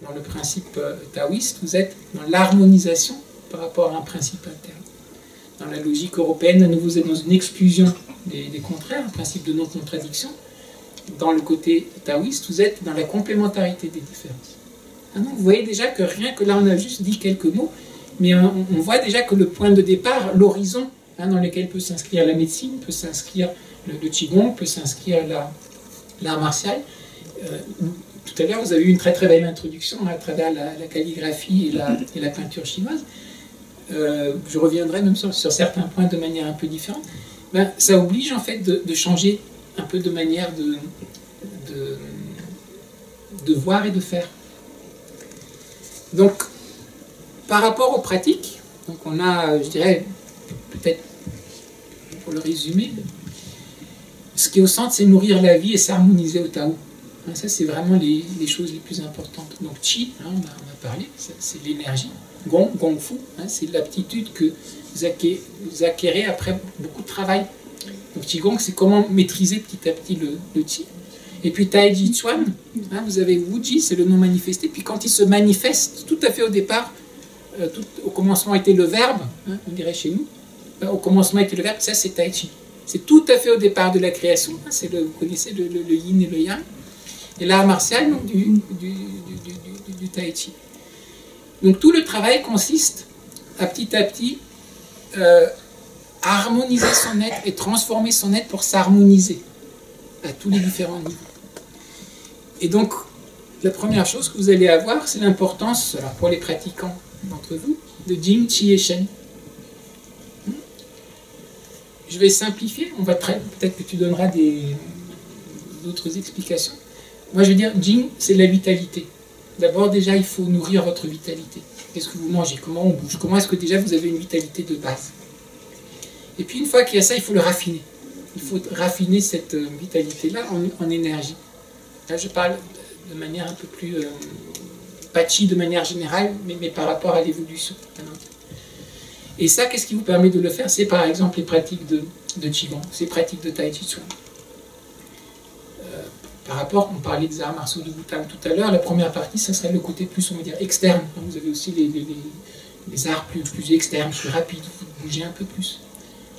dans le principe taoïste, vous êtes dans l'harmonisation par rapport à un principe interne. Dans la logique européenne, à nouveau, vous êtes dans une exclusion des contraires, un principe de non-contradiction. Dans le côté taoïste, vous êtes dans la complémentarité des différences. Donc, vous voyez déjà que rien que là, on a juste dit quelques mots, mais on voit déjà que le point de départ, l'horizon dans lequel peut s'inscrire la médecine, peut s'inscrire le Qigong, peut s'inscrire l'art martial. Tout à l'heure, vous avez eu une très très belle introduction à travers la calligraphie et la peinture chinoise. Je reviendrai même sur certains points de manière un peu différente. Ça oblige en fait de changer un peu de manière de voir et de faire. Donc, par rapport aux pratiques, donc on a, je dirais, peut-être pour le résumer, ce qui est au centre, c'est nourrir la vie et s'harmoniser au Tao. Ça, c'est vraiment les choses les plus importantes. Donc, Qi, on a parlé, c'est l'énergie. Gong, Gong Fu, c'est l'aptitude que vous acquérez après beaucoup de travail. Donc, Qigong, c'est comment maîtriser petit à petit le Qi. Et puis, Taiji Chuan, vous avez Wuji, c'est le non manifesté. Puis, quand il se manifeste, tout à fait au départ, au commencement était le verbe, on dirait chez nous. Au commencement était le verbe, ça c'est Tai Chi. C'est tout à fait au départ de la création. Vous connaissez le yin et le yang. Et l'art martial, donc, du Tai Chi. Donc tout le travail consiste à petit harmoniser son être et transformer son être pour s'harmoniser à tous les différents niveaux. Et donc, la première chose que vous allez avoir, c'est l'importance, alors pour les pratiquants d'entre vous, de Jing, Qi et Shen. Je vais simplifier, peut-être que tu donneras d'autres explications. Moi, je veux dire, Jing, c'est la vitalité. D'abord, déjà, il faut nourrir votre vitalité. Qu'est-ce que vous mangez? Comment on bouge? Comment est-ce que déjà vous avez une vitalité de base? Et puis, une fois qu'il y a ça, il faut le raffiner. Il faut raffiner cette vitalité-là en énergie. Là, je parle de manière un peu plus patchy, de manière générale, mais par rapport à l'évolution. Et ça, qu'est-ce qui vous permet de le faire? C'est par exemple les pratiques de Qigong, ces pratiques de Tai Chi Chuan. Par rapport, on parlait des arts martiaux de Wutang tout à l'heure, la première partie, ça serait le côté plus, on va dire, externe. Vous avez aussi les arts plus externes, plus rapides, vous bougez un peu plus.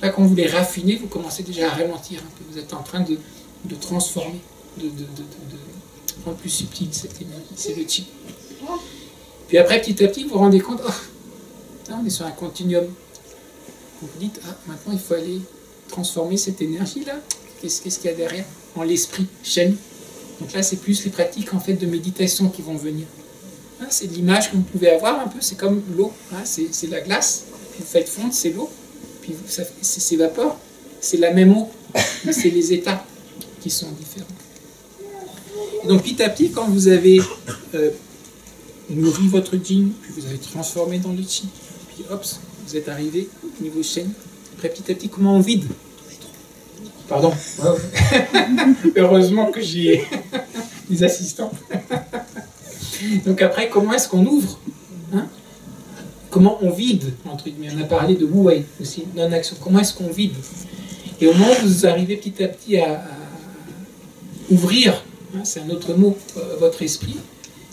Là, quand vous les raffinez, vous commencez déjà à ralentir un peu. Vous êtes en train de transformer, de rendre plus subtil cette énergie. C'est le Qi. Puis après, petit à petit, vous vous rendez compte, oh, là, on est sur un continuum. Vous vous dites, ah, maintenant, il faut aller transformer cette énergie-là. Qu'est-ce qu'il y a derrière? En l'esprit, Shen. Donc là, c'est plus les pratiques en fait de méditation qui vont venir. C'est l'image que vous pouvez avoir un peu, c'est comme l'eau. C'est la glace, puis vous faites fondre, c'est l'eau, puis ça s'évapore. C'est la même eau, c'est les états qui sont différents. Et donc petit à petit, quand vous avez nourri votre Jing, puis vous avez transformé dans le Qi, puis hop, vous êtes arrivé au niveau Shen. Après petit à petit, comment on vide? Pardon. Heureusement que j'ai des assistants. Donc après, comment est-ce qu'on ouvre? Comment on vide, entre guillemets? On a parlé de Wu Wei aussi, non-action. Comment est-ce qu'on vide? Et au moment où vous arrivez petit à petit à ouvrir, c'est un autre mot, votre esprit,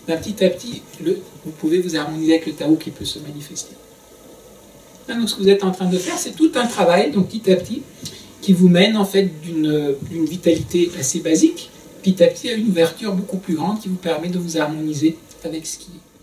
petit à petit, vous pouvez vous harmoniser avec le Tao qui peut se manifester. Donc ce que vous êtes en train de faire, c'est tout un travail, donc petit à petit, qui vous mène en fait d'une vitalité assez basique, petit à petit à une ouverture beaucoup plus grande qui vous permet de vous harmoniser avec ce qui est.